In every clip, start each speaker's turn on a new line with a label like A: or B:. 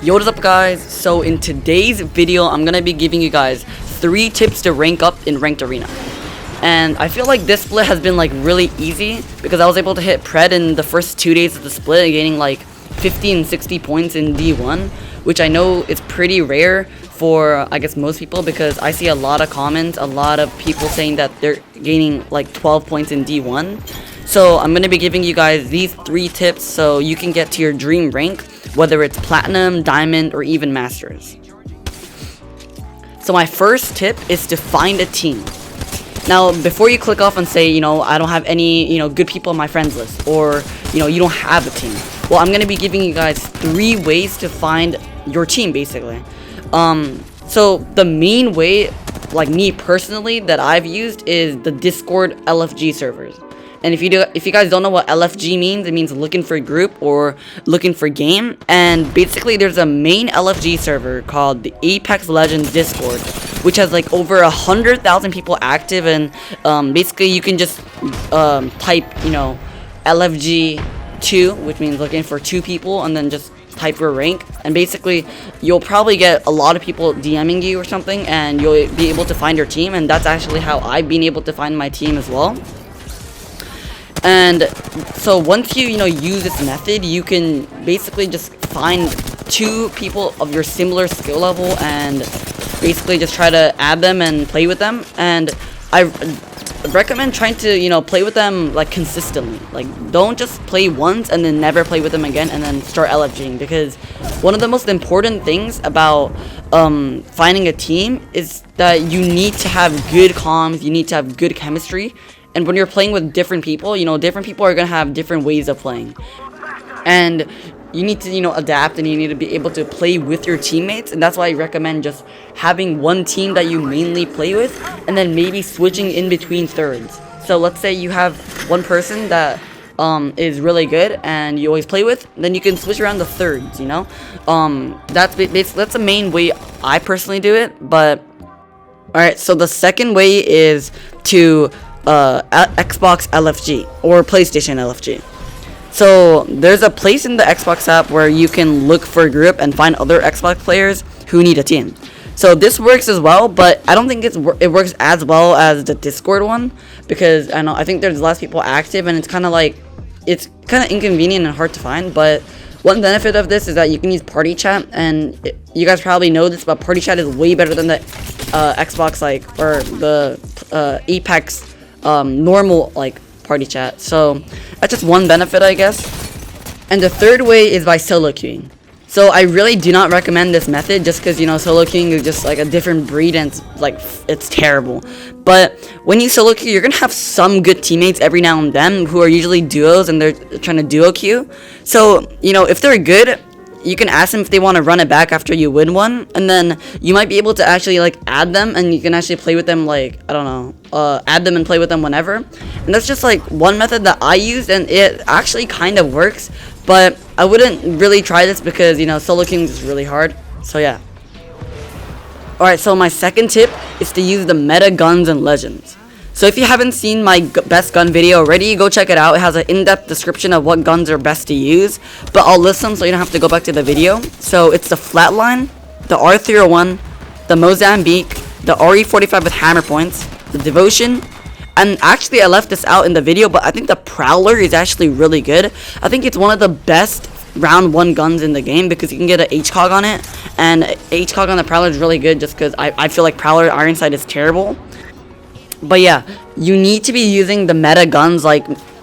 A: Yo, what is up guys? So in today's video I'm gonna be giving you guys 3 tips to rank up in ranked arena. And I feel like this split has been like really easy because I was able to hit PRED in the first 2 days of the split, gaining like 50 and 60 points in D1, which I know is pretty rare for I guess most people, because I see a lot of comments, a lot of people saying that they're gaining like 12 points in D1. So I'm going to be giving you guys these 3 tips so you can get to your dream rank, whether it's platinum, diamond, or even masters. So my first tip is to find a team. Now, before you click off and say, I don't have any, good people on my friends list, or, you don't have a team. Well, I'm going to be giving you guys 3 ways to find your team, basically. So the main way, like me personally, that I've used is the Discord LFG servers. And if you guys don't know what LFG means, it means looking for group or looking for game. And basically there's a main LFG server called the Metaguns Legends Discord, which has like over 100,000 people active. And basically you can just type, LFG2, which means looking for 2 people, and then just type your rank, and basically you'll probably get a lot of people DMing you or something, and you'll be able to find your team. And that's actually how I've been able to find my team as well. And so once you use this method, you can basically just find 2 people of your similar skill level and basically just try to add them and play with them. And I recommend trying to play with them like consistently. Like, don't just play once and then never play with them again and then start LFGing, because one of the most important things about finding a team is that you need to have good comms, you need to have good chemistry. And when you're playing with different people, different people are going to have different ways of playing. And you need to, adapt, and you need to be able to play with your teammates. And that's why I recommend just having one team that you mainly play with, and then maybe switching in between thirds. So let's say you have one person that is really good and you always play with, then you can switch around the thirds, That's the main way I personally do it. But alright, so the second way is to Xbox LFG or PlayStation LFG. So there's a place in the Xbox app where you can look for a group and find other Xbox players who need a team. So this works as well, but I don't think it works as well as the Discord one, because I think there's less people active, and it's kind of inconvenient and hard to find. But one benefit of this is that you can use party chat, and you guys probably know this, but party chat is way better than the Xbox or the Apex normal party chat. So that's just one benefit, I guess. And the third way is by solo queuing. So I really do not recommend this method, just because solo queuing is just like a different breed, and it's terrible. But when you solo queue, you're gonna have some good teammates every now and then who are usually duos, and they're trying to duo queue. So if they're good, you can ask them if they want to run it back after you win one, and then you might be able to actually add them, and you can actually play with them add them and play with them whenever. And that's just one method that I used, and it actually kind of works. But I wouldn't really try this because solo queuing is really hard. So yeah. Alright, so my second tip is to use the Metaguns Legends. So if you haven't seen my best gun video already, go check it out. It has an in-depth description of what guns are best to use, but I'll list them so you don't have to go back to the video. So it's the Flatline, the R301, the Mozambique, the RE45 with hammer points, the Devotion, and actually I left this out in the video, but I think the Prowler is actually really good. I think it's one of the best round 1 guns in the game, because you can get an HCOG on it, and HCOG on the Prowler is really good just because I feel like Prowler Ironsight is terrible. But yeah, you need to be using the meta guns,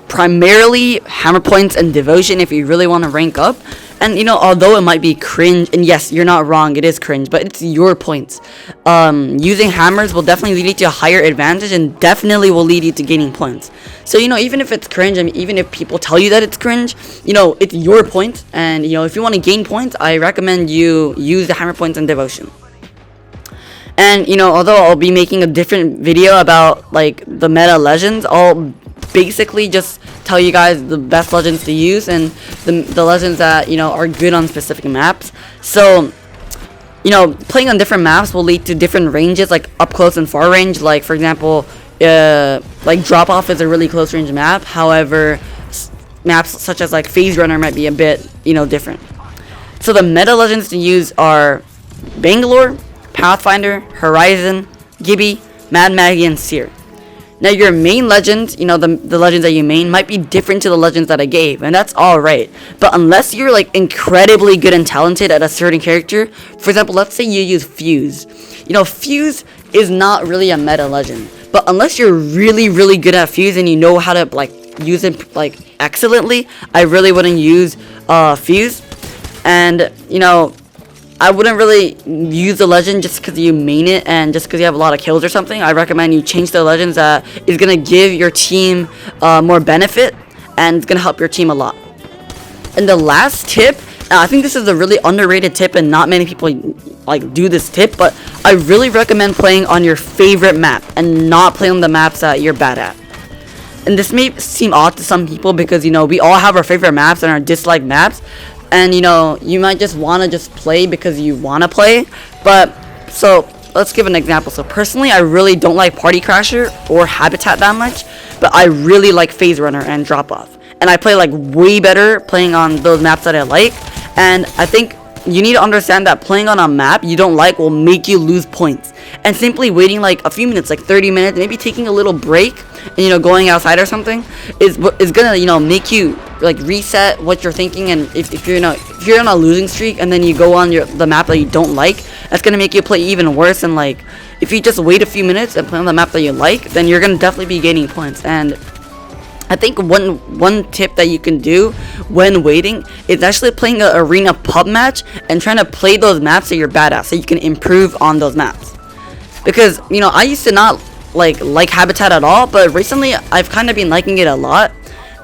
A: primarily hammer points and devotion, if you really want to rank up. And although it might be cringe, and yes, you're not wrong, it is cringe, but it's your points. Using hammers will definitely lead you to a higher advantage, and definitely will lead you to gaining points. So even if it's cringe, even if people tell you that it's cringe, it's your point. And if you want to gain points, I recommend you use the hammer points and devotion. And although I'll be making a different video about the meta legends, I'll basically just tell you guys the best legends to use, and the legends that are good on specific maps. So playing on different maps will lead to different ranges, like up close and far range. Like for example, drop off is a really close range map. However, maps such as Phase Runner might be a bit different. So the meta legends to use are Bangalore, Pathfinder, Horizon, Gibby, Mad Maggie, and Seer. Now your main legends, the legends that you main might be different to the legends that I gave, and that's alright. But unless you're like incredibly good and talented at a certain character, for example, let's say you use Fuse. Fuse is not really a meta legend. But unless you're really, really good at Fuse and you know how to like use it like excellently, I really wouldn't use Fuse. And I wouldn't really use the legend just because you main it and just because you have a lot of kills or something. I recommend you change the legends that is going to give your team more benefit, and it's going to help your team a lot. And the last tip, I think this is a really underrated tip and not many people like do this tip, but I really recommend playing on your favorite map and not playing on the maps that you're bad at. And this may seem odd to some people because we all have our favorite maps and our disliked maps. And you might just want to just play because you want to play. But so let's give an example. So personally, I really don't like Party Crasher or Habitat that much, but I really like Phase Runner and Drop Off, and I play like way better playing on those maps that I like. And I think you need to understand that playing on a map you don't like will make you lose points, and simply waiting like a few minutes, like 30 minutes, maybe taking a little break and going outside or something is gonna make you like reset what you're thinking. And if you're on a losing streak and then you go on the map that you don't like, that's gonna make you play even worse. And like if you just wait a few minutes and play on the map that you like, then you're gonna definitely be gaining points. And I think one tip that you can do when waiting is actually playing an arena pub match and trying to play those maps that you're bad at, so you can improve on those maps. Because I used to not like Habitat at all, but recently I've kind of been liking it a lot.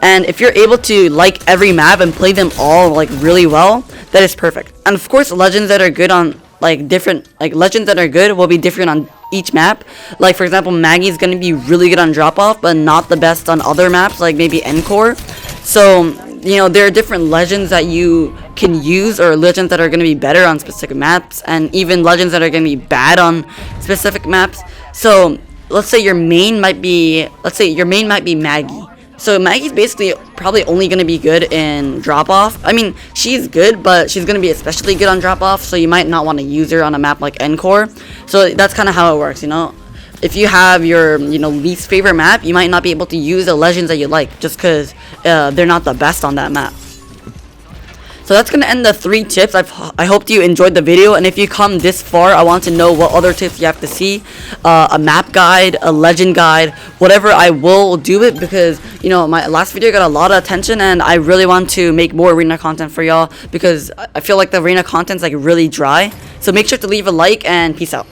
A: And if you're able to like every map and play them all like really well, that is perfect. And of course, legends that are good on legends that are good will be different on each map. Like for example, Maggie's gonna be really good on Drop Off, but not the best on other maps, like maybe Encore. So there are different legends that you can use, or legends that are gonna be better on specific maps, and even legends that are gonna be bad on specific maps. So let's say your main might be Maggie. So Maggie's basically probably only going to be good in Drop Off. I mean, she's good, but she's going to be especially good on Drop Off, so you might not want to use her on a map like Encore. So that's kind of how it works, If you have your, least favorite map, you might not be able to use the legends that you like just because they're not the best on that map. So that's going to end the 3 tips. I hope you enjoyed the video, and if you come this far, I want to know what other tips you have to see. A map guide, a legend guide, whatever, I will do it because, my last video got a lot of attention, and I really want to make more arena content for y'all because I feel like the arena content's like really dry. So make sure to leave a like, and peace out.